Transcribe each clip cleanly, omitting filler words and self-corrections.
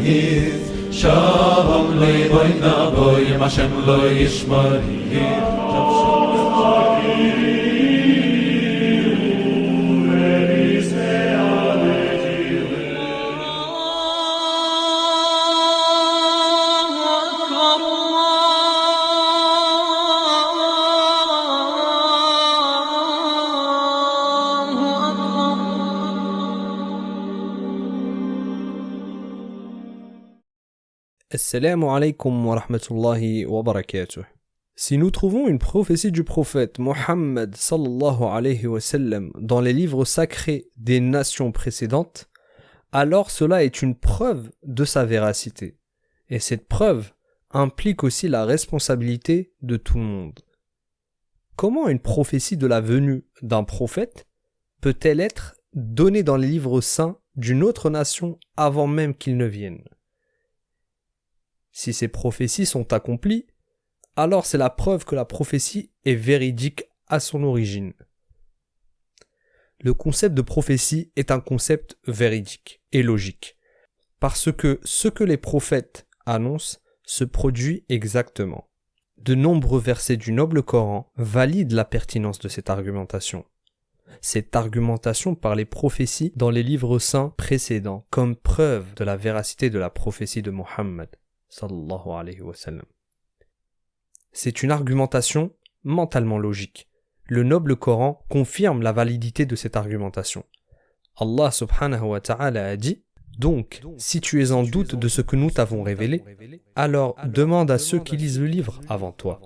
יהיר שלום לי בוי נבוי אם השם לא ישמור יהיר Assalamu alaikum wa rahmatullahi wa barakatuh. Si nous trouvons une prophétie du prophète Mohammed sallallahu alayhi wa sallam dans les livres sacrés des nations précédentes, alors cela est une preuve de sa véracité. Et cette preuve implique aussi la responsabilité de tout le monde. Comment une prophétie de la venue d'un prophète peut-elle être donnée dans les livres saints d'une autre nation avant même qu'il ne vienne ? Si ces prophéties sont accomplies, alors c'est la preuve que la prophétie est véridique à son origine. Le concept de prophétie est un concept véridique et logique, parce que ce que les prophètes annoncent se produit exactement. De nombreux versets du noble Coran valident la pertinence de cette argumentation. Cette argumentation par les prophéties dans les livres saints précédents comme preuve de la véracité de la prophétie de Mohammed sallallahu alayhi wa sallam. C'est une argumentation mentalement logique. Le noble Coran confirme la validité de cette argumentation. Allah subhanahu wa ta'ala a dit « Donc, si tu es en doute de ce que nous t'avons révélé, alors demande à ceux qui lisent le livre avant toi. »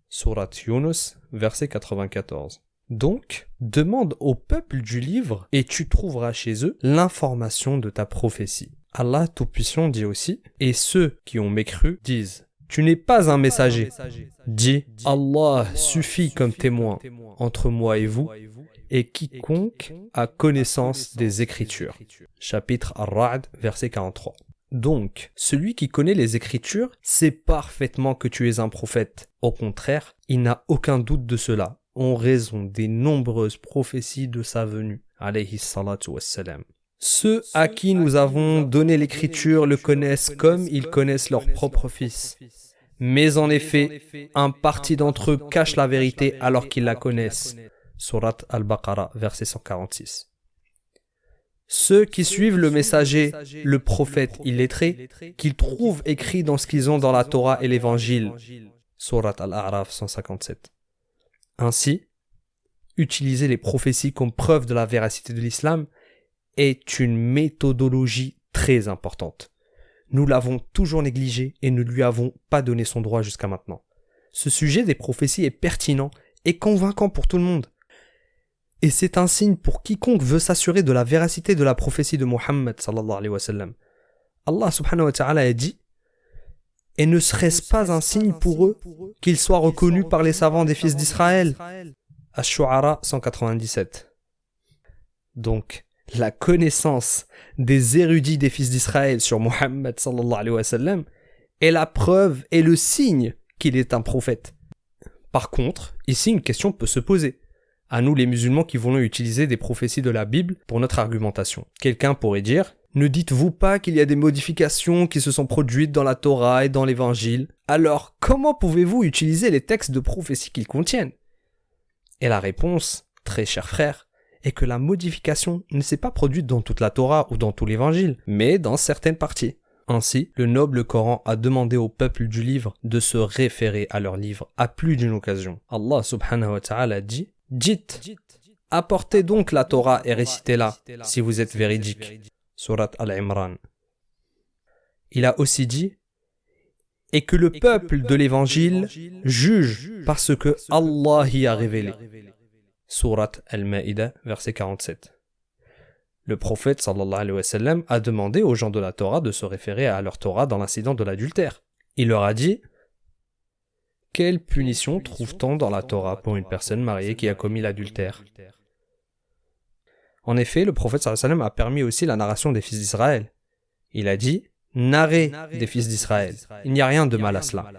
Surat Yunus, verset 94. Donc, demande au peuple du livre et tu trouveras chez eux l'information de ta prophétie. Allah Tout-Puissant dit aussi, et ceux qui ont mécru disent, tu n'es pas un messager. Dis, Allah suffit comme témoin entre moi et vous, et quiconque a connaissance des Écritures. Chapitre Ar-Ra'd, verset 43. Donc, celui qui connaît les Écritures sait parfaitement que tu es un prophète. Au contraire, il n'a aucun doute de cela, en raison des nombreuses prophéties de sa venue, alayhi salatu wassalam. Ceux à qui nous avons donné l'écriture le connaissent comme ils connaissent leur propre fils. Mais en effet, un parti d'entre eux cache la vérité alors qu'ils la connaissent. Surat Al-Baqarah, verset 146. Ceux qui suivent le messager, le prophète illettré, qu'ils trouvent écrit dans ce qu'ils ont dans la Torah et l'Évangile. Surat Al-A'raf, 157. Ainsi, utiliser les prophéties comme preuve de la véracité de l'islam est une méthodologie très importante. Nous l'avons toujours négligé et ne lui avons pas donné son droit jusqu'à maintenant. Ce sujet des prophéties est pertinent et convaincant pour tout le monde. Et c'est un signe pour quiconque veut s'assurer de la véracité de la prophétie de Mohammed sallallahu alayhi wa sallam. Allah subhanahu wa ta'ala a dit « Et ne serait-ce pas un signe pour eux qu'ils soient reconnus par les savants des fils d'Israël » Ash-Shu'ara 197. Donc, la connaissance des érudits des fils d'Israël sur Mohammed sallallahu alayhi wa sallam est la preuve et le signe qu'il est un prophète. Par contre, ici une question peut se poser. À nous les musulmans qui voulons utiliser des prophéties de la Bible pour notre argumentation. Quelqu'un pourrait dire « Ne dites-vous pas qu'il y a des modifications qui se sont produites dans la Torah et dans l'Évangile? Alors comment pouvez-vous utiliser les textes de prophétie qu'ils contiennent ?» Et la réponse, très cher frère, est que la modification ne s'est pas produite dans toute la Torah ou dans tout l'Évangile, mais dans certaines parties. Ainsi, le noble Coran a demandé au peuple du livre de se référer à leur livre à plus d'une occasion. Allah subhanahu wa ta'ala dit « Dites, apportez donc la Torah et récitez-la, si vous êtes véridique. » Surat Al-Imran. Il a aussi dit « Et que le peuple de l'Évangile juge parce que Allah y a révélé. » Surat Al-Ma'idah, verset 47. Le prophète sallallahu alayhi wa sallam a demandé aux gens de la Torah de se référer à leur Torah dans l'incident de l'adultère. Il leur a dit « Quelle punition trouve-t-on dans la Torah pour une personne mariée qui a commis l'adultère ?» En effet, le prophète sallallahu alayhi wa sallam a permis aussi la narration des fils d'Israël. Il a dit « Narrez des fils d'Israël. Il n'y a rien de mal à cela. »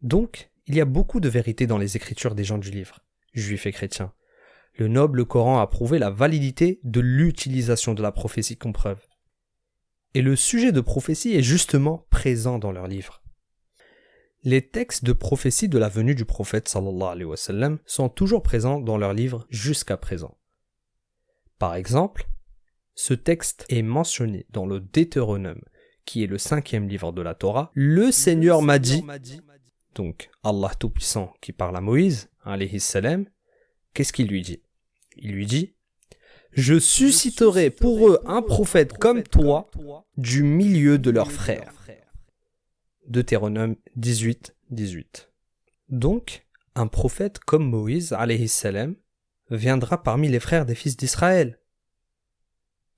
Donc, il y a beaucoup de vérité dans les écritures des gens du livre, juifs et chrétiens. Le noble Coran a prouvé la validité de l'utilisation de la prophétie comme preuve. Et le sujet de prophétie est justement présent dans leurs livres. Les textes de prophétie de la venue du prophète sallallahu alayhi wa sallam sont toujours présents dans leurs livres jusqu'à présent. Par exemple, ce texte est mentionné dans le Deutéronome, qui est le 5e livre de la Torah. Le Seigneur m'a dit, donc Allah Tout-Puissant qui parle à Moïse, alayhi salam, qu'est-ce qu'il lui dit? Il lui dit, je susciterai pour eux un prophète comme toi du milieu de leurs frères. Deutéronome 18, 18. Donc, un prophète comme Moïse, alayhi salam, viendra parmi les frères des fils d'Israël.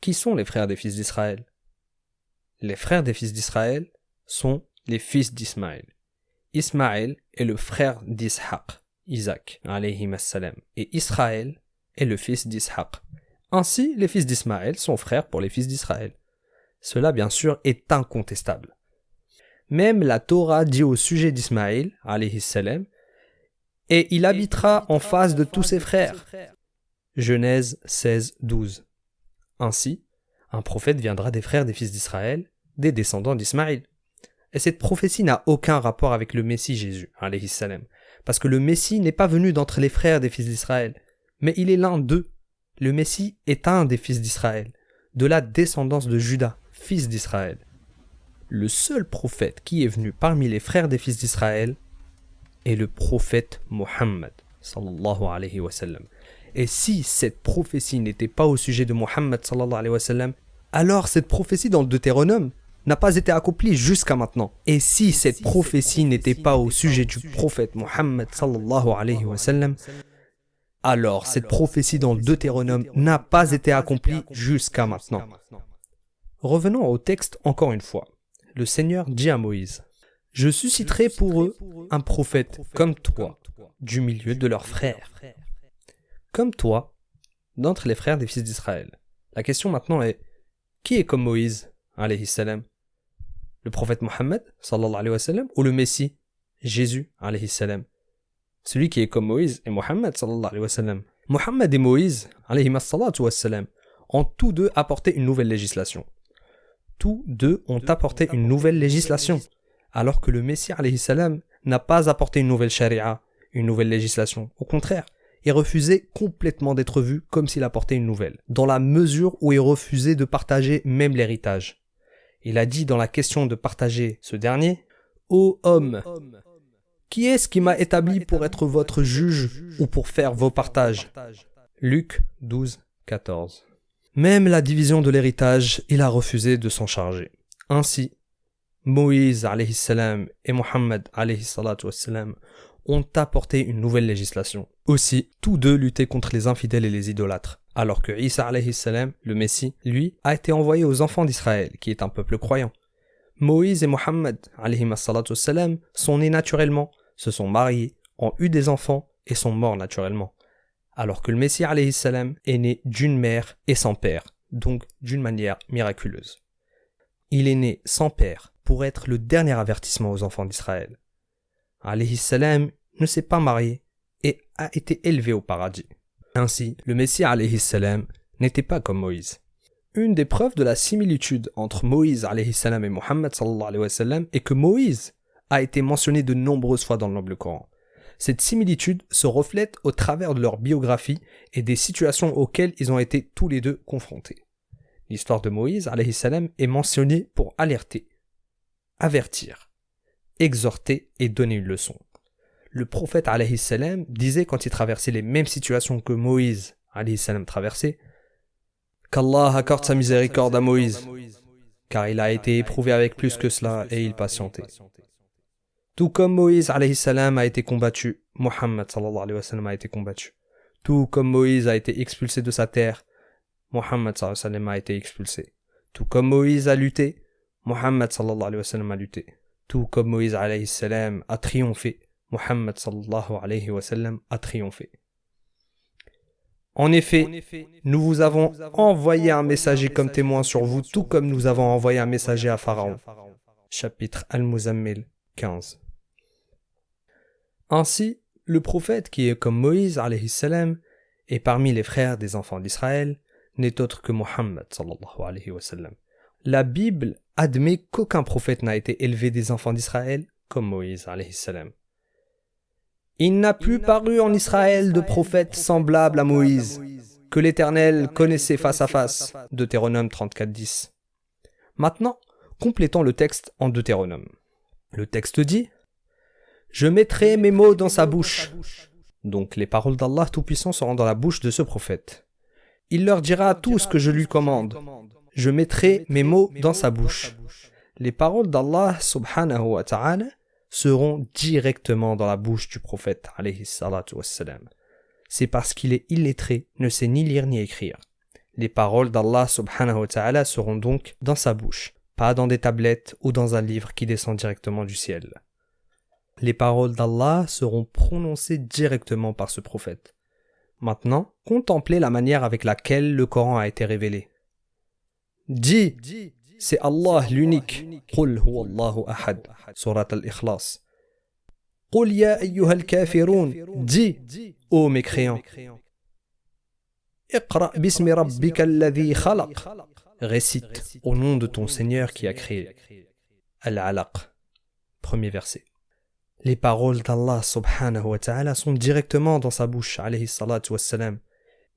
Qui sont les frères des fils d'Israël? Les frères des fils d'Israël sont les fils d'Ismaël. Ismaël est le frère d'Ishaq, Isaac, alayhi salam, et Israël est le fils d'Ishaq. Ainsi, les fils d'Ismaël sont frères pour les fils d'Israël. Cela, bien sûr, est incontestable. Même la Torah dit au sujet d'Ismaël, alayhi salam, et il habitera en face de tous ses frères. Genèse 16, 12. Ainsi, un prophète viendra des frères des fils d'Israël, des descendants d'Ismaël. Et cette prophétie n'a aucun rapport avec le Messie Jésus, alayhi salam, parce que le Messie n'est pas venu d'entre les frères des fils d'Israël, mais il est l'un d'eux. Le Messie est un des fils d'Israël, de la descendance de Juda, fils d'Israël. Le seul prophète qui est venu parmi les frères des fils d'Israël est le prophète Mohammed, sallallahu alayhi wa sallam. Et si cette prophétie n'était pas au sujet de Mohammed, sallallahu alayhi wa sallam, alors cette prophétie dans le Deutéronome n'a pas été accomplie jusqu'à maintenant. Et si cette prophétie n'était pas au sujet du prophète Mohammed, sallallahu alayhi wa sallam, alors cette prophétie dans le Deutéronome n'a pas été accomplie jusqu'à maintenant. Revenons au texte encore une fois. Le Seigneur dit à Moïse, « Je susciterai pour eux un prophète comme toi, du milieu de leurs frères. » Comme toi, d'entre les frères des fils d'Israël. La question maintenant est, qui est comme Moïse, alayhi salam? Le prophète Mohammed, sallallahu alayhi wa sallam, ou le Messie, Jésus, alayhi salam? Celui qui est comme Moïse est Mohammed, sallallahu alayhi wa sallam. Mohammed et Moïse, alayhi salatu wa sallam, ont tous deux apporté une nouvelle législation. Tous deux ont apporté une nouvelle législation, alors que le Messie, alayhi salam, n'a pas apporté une nouvelle charia, une nouvelle législation. Au contraire, il refusait complètement d'être vu comme s'il apportait une nouvelle, dans la mesure où il refusait de partager même l'héritage. Il a dit dans la question de partager ce dernier, « Ô homme, qui est-ce qui m'a établi pour être votre juge ou pour faire vos partages ?» Luc 12, 14. Même la division de l'héritage, il a refusé de s'en charger. Ainsi, Moïse alayhi salam et Mohammed alayhi salatu wassalam ont apporté une nouvelle législation. Aussi, tous deux luttaient contre les infidèles et les idolâtres, alors que Isa alayhi salam, le Messie, lui, a été envoyé aux enfants d'Israël, qui est un peuple croyant. Moïse et Mohammed alayhi salatu wassalam sont nés naturellement, se sont mariés, ont eu des enfants et sont morts naturellement. Alors que le Messie alayhi salam est né d'une mère et sans père, donc d'une manière miraculeuse. Il est né sans père pour être le dernier avertissement aux enfants d'Israël. Alayhi salam ne s'est pas marié et a été élevé au paradis. Ainsi, le Messie alayhi salam n'était pas comme Moïse. Une des preuves de la similitude entre Moïse alayhi salam et Mohammed sallallahu alayhi wa sallam est que Moïse a été mentionné de nombreuses fois dans le Noble Coran. Cette similitude se reflète au travers de leur biographie et des situations auxquelles ils ont été tous les deux confrontés. L'histoire de Moïse alayhi salam est mentionnée pour alerter, avertir, exhorter et donner une leçon. Le prophète alayhi salam disait quand il traversait les mêmes situations que Moïse alayhi salam traversait, qu'Allah accorde sa miséricorde à Moïse, car il a été éprouvé avec plus que cela et il patientait. Tout comme Moïse alayhi salam a été combattu, Mohammed sallallahu alayhi wa sallam a été combattu. Tout comme Moïse a été expulsé de sa terre, Mohammed sallallahu alayhi wa sallam a été expulsé. Tout comme Moïse a lutté, Mohammed sallallahu alayhi wa sallam a lutté. Tout comme Moïse alayhi salam a triomphé, Mohammed sallallahu alayhi wa sallam a triomphé. En effet, nous vous avons envoyé un messager comme témoin sur vous, tout comme nous avons envoyé un messager à Pharaon. Chapitre Al-Muzammil 15. Ainsi, le prophète qui est comme Moïse alayhi salam et parmi les frères des enfants d'Israël n'est autre que Mohammed sallallahu alayhi wa sallam. La Bible admet qu'aucun prophète n'a été élevé des enfants d'Israël comme Moïse alayhi salam. Il n'a plus paru en Israël de prophète semblable à Moïse, que l'Éternel connaissait face à face. Deutéronome 34:10. Maintenant, complétons le texte en Deutéronome. Le texte dit « Je mettrai mes mots dans sa bouche ». Donc les paroles d'Allah Tout-Puissant seront dans la bouche de ce prophète. Il leur dira tout ce que je lui commande. Je mettrai mes mots dans sa bouche. Les paroles d'Allah subhanahu wa ta'ala seront directement dans la bouche du prophète alayhi salatu wassalam. C'est parce qu'il est illettré, ne sait ni lire ni écrire. Les paroles d'Allah subhanahu wa ta'ala seront donc dans sa bouche, pas dans des tablettes ou dans un livre qui descend directement du ciel. Les paroles d'Allah seront prononcées directement par ce prophète. Maintenant, contemplez la manière avec laquelle le Coran a été révélé. Dis, c'est Allah l'unique. Qul huwa Allahu ahad. Surat al-Ikhlas. Qul ya ayyuhal kafirun. Dis, ô mécréants. Iqra bismi rabbika alladhi khalaq. Récite au nom de ton Seigneur qui a créé. Al-Alaq. Premier verset. Les paroles d'Allah subhanahu wa ta'ala sont directement dans sa bouche, alayhi salatu wassalam.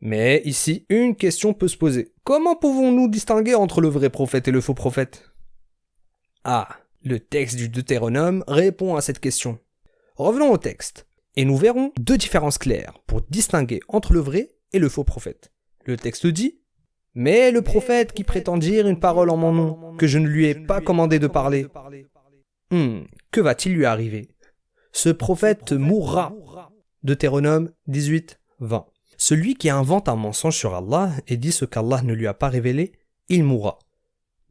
Mais ici, une question peut se poser. Comment pouvons-nous distinguer entre le vrai prophète et le faux prophète? Ah, le texte du Deutéronome répond à cette question. Revenons au texte, et nous verrons deux différences claires pour distinguer entre le vrai et le faux prophète. Le texte dit « Mais le prophète qui prétend dire une parole en mon nom, que je ne lui ai pas commandé de parler, que va-t-il lui arriver? Ce prophète mourra. » Deutéronome 18, 20. Celui qui invente un mensonge sur Allah et dit ce qu'Allah ne lui a pas révélé, il mourra.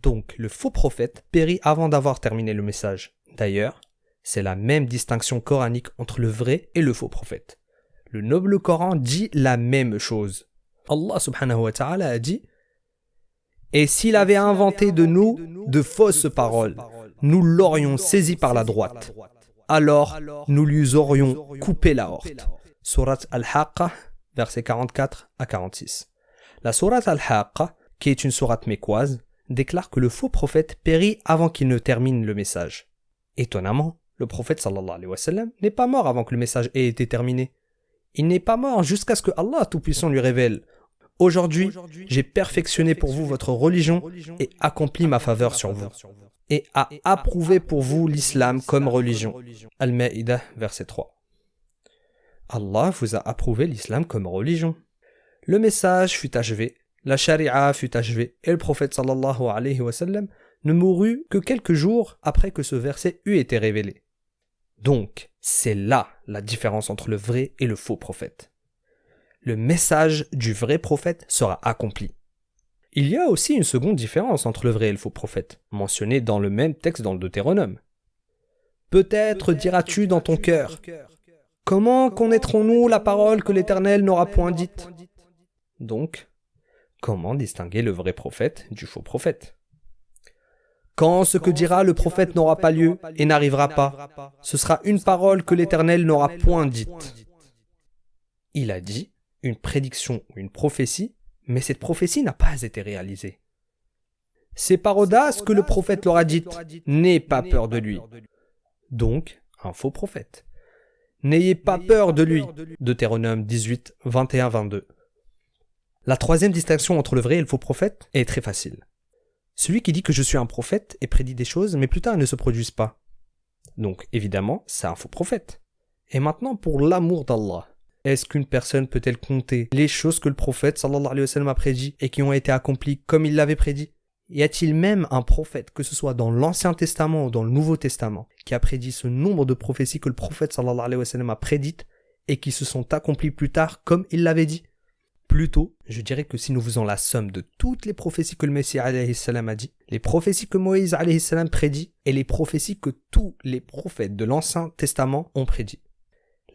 Donc le faux prophète périt avant d'avoir terminé le message. D'ailleurs, c'est la même distinction coranique entre le vrai et le faux prophète. Le noble Coran dit la même chose. Allah subhanahu wa ta'ala a dit « Et s'il avait inventé de nous de fausses paroles, nous l'aurions saisi par la droite. Alors nous lui aurions coupé la horte. » Surat Al-Haqqa, versets 44 à 46. La Surat Al-Haqqa, qui est une sourate mécoise, déclare que le faux prophète périt avant qu'il ne termine le message. Étonnamment, le prophète sallallahu alayhi wa sallam n'est pas mort avant que le message ait été terminé. Il n'est pas mort jusqu'à ce que Allah Tout-Puissant lui révèle « Aujourd'hui, j'ai perfectionné pour vous votre religion et accompli ma faveur sur vous. Et a approuvé pour vous l'islam comme religion. » Al-Ma'idah, verset 3. Allah vous a approuvé l'islam comme religion. Le message fut achevé, la charia fut achevée et le prophète sallallahu alayhi wa sallam ne mourut que quelques jours après que ce verset eut été révélé. Donc, c'est là la différence entre le vrai et le faux prophète. Le message du vrai prophète sera accompli. Il y a aussi une seconde différence entre le vrai et le faux prophète, mentionnée dans le même texte dans le Deutéronome. Peut-être diras-tu dans ton cœur, « Comment connaîtrons-nous la parole que l'Éternel n'aura point dite ?» Donc, comment distinguer le vrai prophète du faux prophète? Quand ce que dira le prophète n'aura pas lieu et n'arrivera pas, ce sera une parole que l'Éternel n'aura point dite. Il a dit une prédiction ou une prophétie, mais cette prophétie n'a pas été réalisée. C'est par audace que le prophète l'aura dite, n'aie pas peur de lui. Donc, un faux prophète. N'ayez pas peur de lui. Deutéronome 18, 21-22. La troisième distinction entre le vrai et le faux prophète est très facile. Celui qui dit que je suis un prophète et prédit des choses, mais plus tard elles ne se produisent pas. Donc, évidemment, c'est un faux prophète. Et maintenant, pour l'amour d'Allah, est-ce qu'une personne peut-elle compter les choses que le prophète sallallahu alayhi wa sallam a prédit et qui ont été accomplies comme il l'avait prédit? Y a-t-il même un prophète, que ce soit dans l'Ancien Testament ou dans le Nouveau Testament, qui a prédit ce nombre de prophéties que le prophète sallallahu alayhi wa sallam a prédites et qui se sont accomplies plus tard comme il l'avait dit? Plutôt, je dirais que si nous faisons la somme de toutes les prophéties que le Messie alayhi salam a dit, les prophéties que Moïse alayhi salam prédit et les prophéties que tous les prophètes de l'Ancien Testament ont prédit,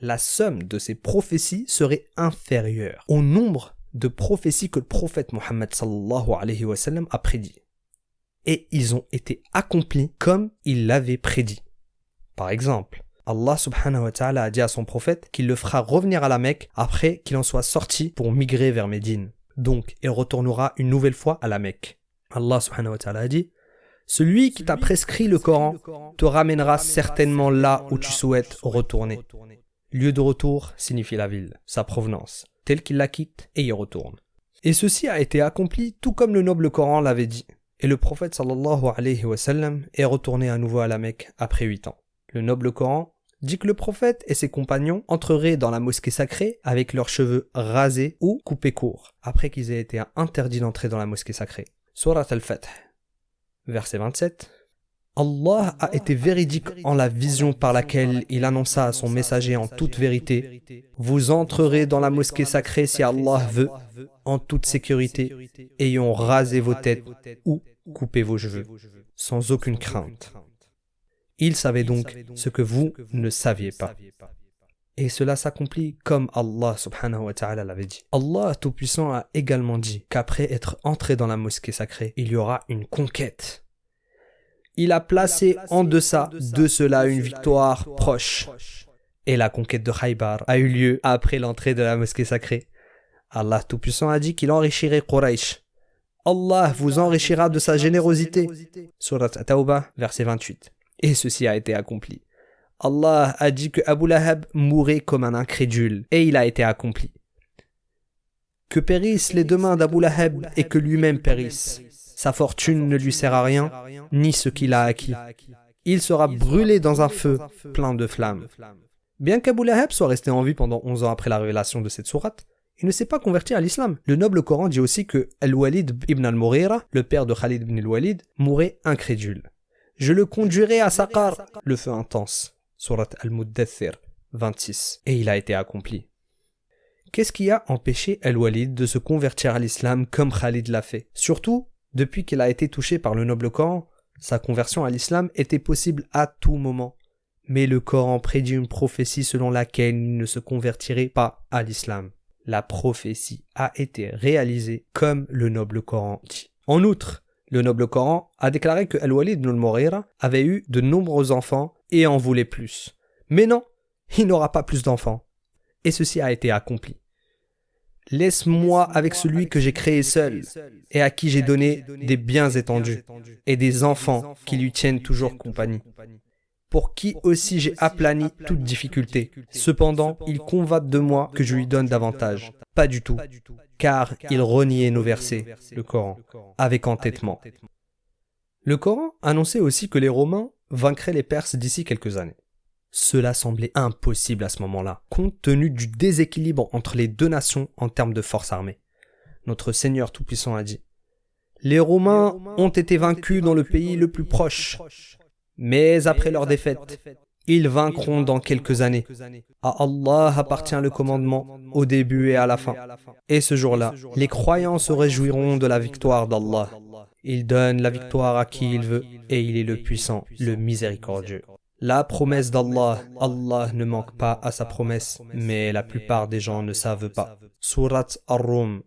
la somme de ces prophéties serait inférieure au nombre de prophéties que le prophète Mohammed sallallahu alayhi wa sallam a prédit. Et ils ont été accomplis comme il l'avait prédit. Par exemple, Allah subhanahu wa ta'ala a dit à son prophète qu'il le fera revenir à la Mecque après qu'il en soit sorti pour migrer vers Médine. Donc, il retournera une nouvelle fois à la Mecque. Allah subhanahu wa ta'ala a dit: celui qui t'a prescrit le Coran te ramènera certainement là où tu souhaites retourner. Lieu de retour signifie la ville, sa provenance, tel qu'il la quitte et y retourne. Et ceci a été accompli tout comme le noble Coran l'avait dit. Et le prophète sallallahu alayhi wa sallam est retourné à nouveau à la Mecque après 8 ans. Le noble Coran dit que le prophète et ses compagnons entreraient dans la mosquée sacrée avec leurs cheveux rasés ou coupés courts, après qu'ils aient été interdits d'entrer dans la mosquée sacrée. Surat al-Fath, verset 27. Allah a été véridique en la vision par laquelle il annonça à son messager en toute vérité: vous entrerez dans la mosquée sacrée si Allah veut, en toute sécurité, ayant rasé vos têtes ou coupé vos cheveux, sans aucune crainte. Il savait donc ce que vous ne saviez pas. Et cela s'accomplit comme Allah subhanahu wa ta'ala l'avait dit. Allah Tout-Puissant a également dit qu'après être entré dans la mosquée sacrée, il y aura une conquête. Il a placé en deçà de cela une victoire proche. Et la conquête de Khaybar a eu lieu après l'entrée de la mosquée sacrée. Allah Tout-Puissant a dit qu'il enrichirait Quraysh. Allah vous enrichira de sa générosité. Surat At-Tawbah, verset 28. Et ceci a été accompli. Allah a dit que Abu Lahab mourrait comme un incrédule, et il a été accompli. Que périssent les deux mains d'Abu Lahab et que lui-même périsse. Sa fortune ne lui sert à rien, ni ce qu'il a acquis. Il sera brûlé dans un feu plein de flammes. Bien qu'Abu Lahab soit resté en vie pendant 11 ans après la révélation de cette sourate, il ne s'est pas converti à l'islam. Le noble Coran dit aussi que Al-Walid ibn al-Mughira, le père de Khalid ibn al-Walid, mourait incrédule. Je le conduirai à Saqar, le feu intense. Surat Al-Muddathir, 26. Et il a été accompli. Qu'est-ce qui a empêché Al-Walid de se convertir à l'islam comme Khalid l'a fait? Surtout, depuis qu'il a été touché par le noble Coran, sa conversion à l'islam était possible à tout moment. Mais le Coran prédit une prophétie selon laquelle il ne se convertirait pas à l'islam. La prophétie a été réalisée comme le noble Coran dit. En outre, le noble Coran a déclaré que Al-Walid ibn al-Mughira avait eu de nombreux enfants et en voulait plus. Mais non, il n'aura pas plus d'enfants. Et ceci a été accompli. Laisse-moi avec celui que j'ai créé seul et à qui j'ai donné des biens étendus et des enfants qui lui tiennent toujours compagnie, pour qui aussi j'ai aplani toute difficulté. Cependant, il convoite de moi que je lui donne davantage. Pas du tout, car il reniait nos versets, le Coran, avec entêtement. Le Coran annonçait aussi que les Romains vaincraient les Perses d'ici quelques années. Cela semblait impossible à ce moment-là, compte tenu du déséquilibre entre les deux nations en termes de force armée. Notre Seigneur Tout-Puissant a dit: les Romains ont été vaincus dans le pays le plus proche, mais après leur défaite, ils vaincront dans quelques années. À Allah appartient le commandement au début et à la fin. Et ce jour-là, les croyants se réjouiront de la victoire d'Allah. Il donne la victoire à qui il veut et il est le puissant, le miséricordieux. La promesse d'Allah, Allah ne manque pas à sa promesse, mais la plupart des gens ne savent pas. Surat Ar-Rum.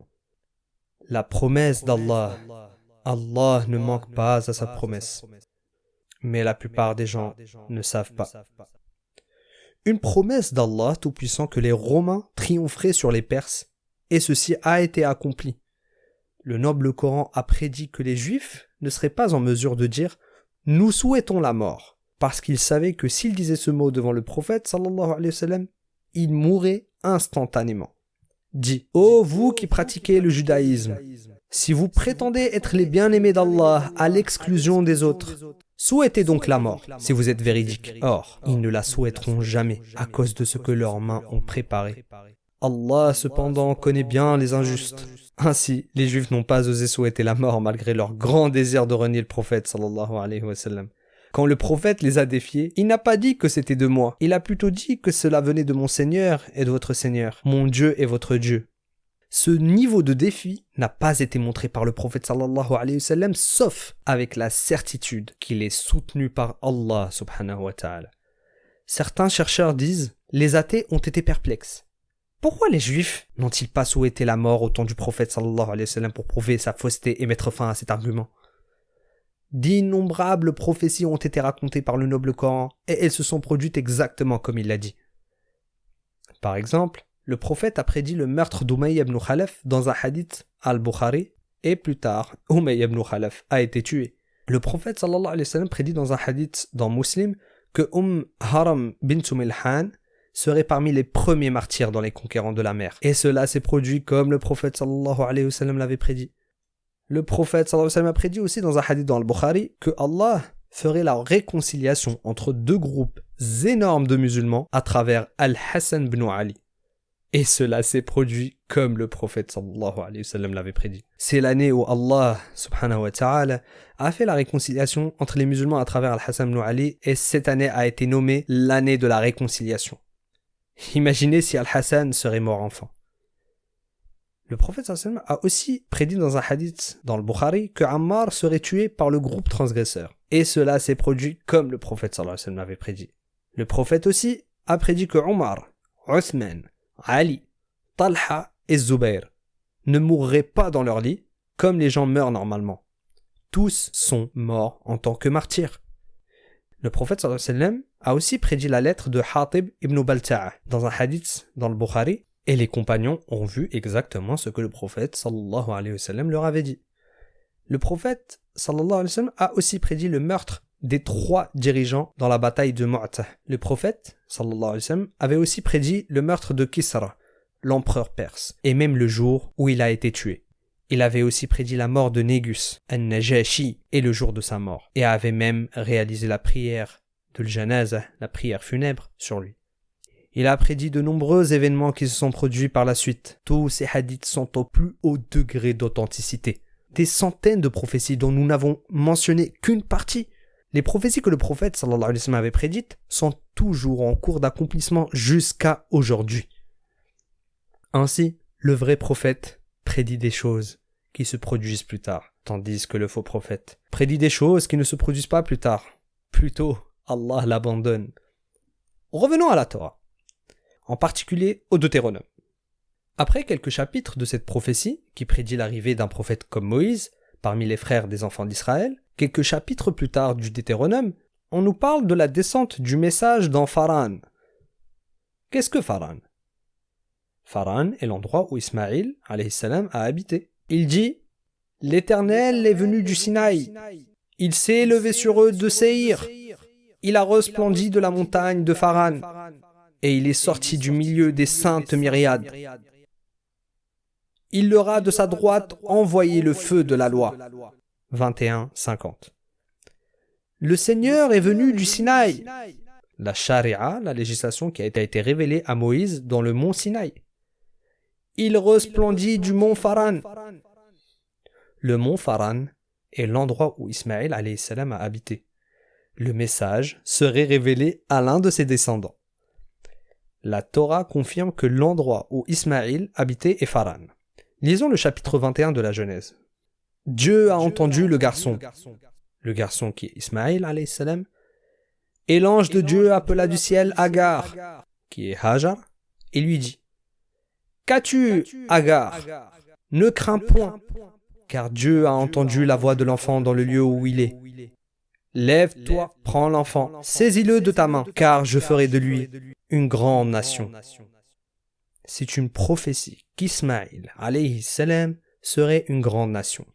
La promesse d'Allah, Allah ne manque pas à sa promesse, mais la plupart des gens ne savent pas. Une promesse d'Allah Tout-Puissant que les Romains triompheraient sur les Perses, et ceci a été accompli. Le noble Coran a prédit que les Juifs ne seraient pas en mesure de dire « Nous souhaitons la mort », parce qu'ils savaient que s'ils disaient ce mot devant le prophète sallallahu alayhi wa sallam, ils mourraient instantanément. Dit: ô vous qui pratiquez le judaïsme, si vous prétendez être les bien-aimés d'Allah à l'exclusion des autres, souhaitez donc la mort, si vous êtes véridiques. Or, ils ne la souhaiteront jamais à cause de ce que leurs mains ont préparé. Allah, cependant, connaît bien les injustes. Ainsi, les Juifs n'ont pas osé souhaiter la mort malgré leur grand désir de renier le prophète sallallahu alayhi wa sallam. Quand le prophète les a défiés, il n'a pas dit que c'était de moi. Il a plutôt dit que cela venait de mon Seigneur et de votre Seigneur, mon Dieu et votre Dieu. Ce niveau de défi n'a pas été montré par le prophète sallallahu alayhi wa sallam, sauf avec la certitude qu'il est soutenu par Allah subhanahu wa ta'ala. Certains chercheurs disent: les athées ont été perplexes. Pourquoi les Juifs n'ont-ils pas souhaité la mort au temps du prophète sallallahu alayhi wa sallam pour prouver sa fausseté et mettre fin à cet argument? D'innombrables prophéties ont été racontées par le noble Coran et elles se sont produites exactement comme il l'a dit. Par exemple, le prophète a prédit le meurtre d'Umayya ibn Khalaf dans un hadith al-Bukhari et plus tard, Umayya ibn Khalaf a été tué. Le prophète sallallahu alayhi wa sallam prédit dans un hadith dans Muslim que Haram bint Milhan serait parmi les premiers martyrs dans les conquérants de la mer. Et cela s'est produit comme le prophète sallallahu alayhi wa sallam l'avait prédit. Le prophète sallallahu alayhi wa sallam a prédit aussi dans un hadith dans Al-Bukhari que Allah ferait la réconciliation entre deux groupes énormes de musulmans à travers Al-Hassan ibn Ali. Et cela s'est produit comme le prophète sallallahu alayhi wa sallam l'avait prédit. C'est l'année où Allah subhanahu wa ta'ala a fait la réconciliation entre les musulmans à travers Al-Hassan ibn Ali, et cette année a été nommée l'année de la réconciliation. Imaginez si Al-Hassan serait mort enfant. Le prophète sallallahu alayhi wa sallam a aussi prédit dans un hadith dans le Bukhari que Ammar serait tué par le groupe transgresseur. Et cela s'est produit comme le prophète sallallahu alayhi wa sallam l'avait prédit. Le prophète aussi a prédit que Omar, Uthman, Ali, Talha et Zubayr ne mourraient pas dans leur lit comme les gens meurent normalement. Tous sont morts en tant que martyrs. Le prophète sallallahu alayhi wa sallam a aussi prédit la lettre de Hatib ibn Balta'a dans un hadith dans le Bukhari, et les compagnons ont vu exactement ce que le prophète sallallahu alayhi wa sallam leur avait dit. Le prophète sallallahu alayhi wa sallam a aussi prédit le meurtre des 3 dirigeants dans la bataille de Mu'tah. Le prophète sallallahu alayhi wa sallam avait aussi prédit le meurtre de Kisra, l'empereur perse, et même le jour où il a été tué. Il avait aussi prédit la mort de Négus, An-Najashi, et le jour de sa mort, et avait même réalisé la prière de l'Janaza, la prière funèbre, sur lui. Il a prédit de nombreux événements qui se sont produits par la suite. Tous ces hadiths sont au plus haut degré d'authenticité. Des centaines de prophéties dont nous n'avons mentionné qu'une partie. Les prophéties que le prophète sallallahu alayhi wa sallam avait prédites sont toujours en cours d'accomplissement jusqu'à aujourd'hui. Ainsi, le vrai prophète prédit des choses qui se produisent plus tard, tandis que le faux prophète prédit des choses qui ne se produisent pas plus tard. Plutôt, Allah l'abandonne. Revenons à la Torah, en particulier au Deutéronome. Après quelques chapitres de cette prophétie, qui prédit l'arrivée d'un prophète comme Moïse, parmi les frères des enfants d'Israël, quelques chapitres plus tard du Deutéronome, on nous parle de la descente du message dans Pharan. Qu'est-ce que Pharan? Pharan est l'endroit où Ismaïl alayhi salam a habité. Il dit « L'Éternel est venu du Sinaï. Il s'est élevé sur eux de Séhir. Il a resplendi de la montagne de Pharan. Et il est sorti du milieu des saintes myriades. Il leur a de sa droite envoyé le feu de la loi. » 21-50. Le Seigneur est venu du Sinaï. La charia, la législation qui a été révélée à Moïse dans le mont Sinaï. Il resplendit du mont Pharan. Le mont Pharan est l'endroit où Ismaïl alayhi salam a habité. Le message serait révélé à l'un de ses descendants. La Torah confirme que l'endroit où Ismaïl habitait est Pharan. Lisons le chapitre 21 de la Genèse. Dieu a entendu le garçon qui est Ismaïl alayhi salam, et l'ange de Dieu appela du ciel Agar, qui est Hajar, et lui dit: Qu'as-tu, Agar? Ne crains point, car Dieu a entendu la voix de l'enfant dans le lieu où il est. Lève-toi, prends l'enfant, saisis-le de ta main, car je ferai de lui une grande nation. C'est une prophétie qu'Ismaïl alayhi salam serait une grande nation.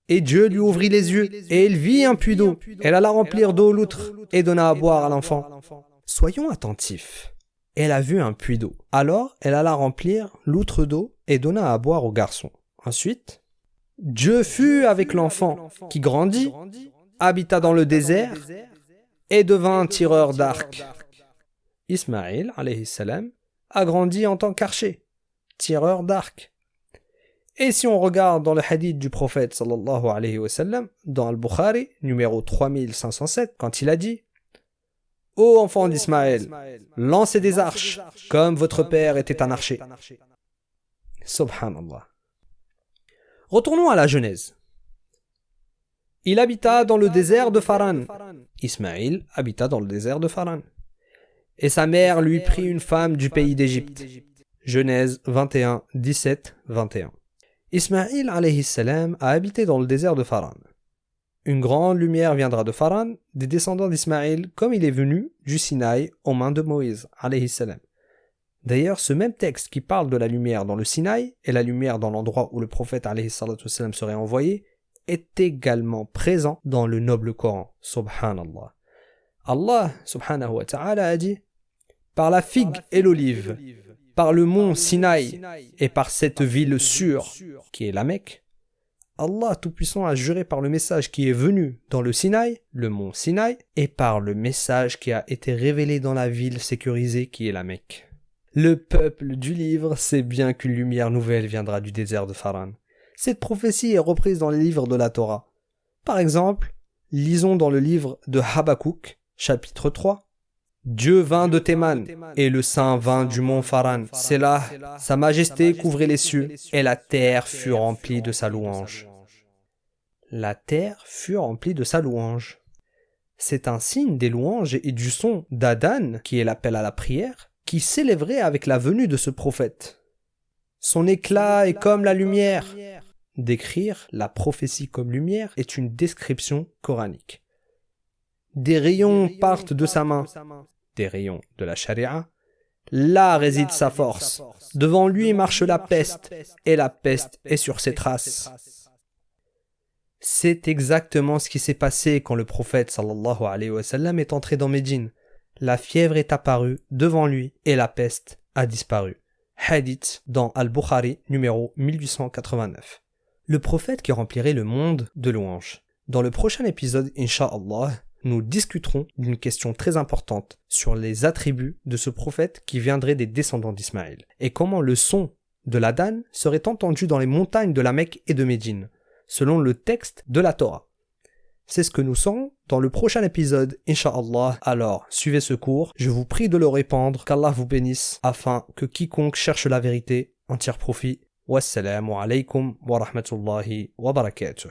Et Dieu lui ouvrit les yeux, et il vit un puits d'eau. Elle alla remplir d'eau l'outre, et donna à boire à l'enfant. Soyons attentifs. Elle a vu un puits d'eau. Alors, elle alla remplir l'outre d'eau, et donna à boire au garçon. Ensuite, Dieu fut avec l'enfant, qui grandit, habita dans le désert, et devint un tireur d'arc. Ismaïl, alayhi salam, a grandi en tant qu'archer, tireur d'arc. Et si on regarde dans le hadith du prophète sallallahu alayhi wa sallam, dans Al-Bukhari, numéro 3507, quand il a dit: Ô enfants d'Ismaël, lancez des arches, comme votre père était un archer. Subhanallah. Retournons à la Genèse. Il habita dans le désert de Pharan. Ismaïl habita dans le désert de Pharan. Et sa mère lui prit une femme du pays d'Égypte. Genèse 21, 17, 21. Ismaïl alayhi salam a habité dans le désert de Pharan. Une grande lumière viendra de Pharan, des descendants d'Ismaïl, comme il est venu du Sinaï aux mains de Moïse alayhi salam. D'ailleurs, ce même texte qui parle de la lumière dans le Sinaï et la lumière dans l'endroit où le prophète alayhi salatu wassalam serait envoyé est également présent dans le noble Coran. Subhanallah. Allah subhanahu wa ta'ala a dit: par la figue et l'olive, par le mont Sinaï et par cette ville sûre qui est la Mecque, Allah Tout-Puissant a juré par le message qui est venu dans le Sinaï, le mont Sinaï, et par le message qui a été révélé dans la ville sécurisée qui est la Mecque. Le peuple du livre sait bien qu'une lumière nouvelle viendra du désert de Faran. Cette prophétie est reprise dans les livres de la Torah. Par exemple, lisons dans le livre de Habakkuk, chapitre 3. Dieu vint de Théman, et le saint vint du mont Faran. C'est là, sa majesté couvrait les cieux, et la terre fut remplie de sa louange. La terre fut remplie de sa louange. C'est un signe des louanges et du son d'Adan, qui est l'appel à la prière, qui s'élèverait avec la venue de ce prophète. Son éclat est comme la lumière. Décrire la prophétie comme lumière est une description coranique. Des rayons partent de sa main, des rayons de la charia. Là réside sa force. Devant lui marche la peste, et la peste est sur ses traces. C'est exactement ce qui s'est passé quand le prophète sallallahu alayhi wa sallam est entré dans Médine. La fièvre est apparue devant lui et la peste a disparu. Hadith dans Al-Bukhari, numéro 1889. Le prophète qui remplirait le monde de louanges. Dans le prochain épisode, Inch'Allah, nous discuterons d'une question très importante sur les attributs de ce prophète qui viendrait des descendants d'Ismaël et comment le son de l'Adhan serait entendu dans les montagnes de la Mecque et de Médine, selon le texte de la Torah. C'est ce que nous saurons dans le prochain épisode, Inch'Allah. Alors, suivez ce cours, je vous prie de le répandre, qu'Allah vous bénisse, afin que quiconque cherche la vérité en tire profit. Wassalamu alaikum wa rahmatullahi wa barakatuh.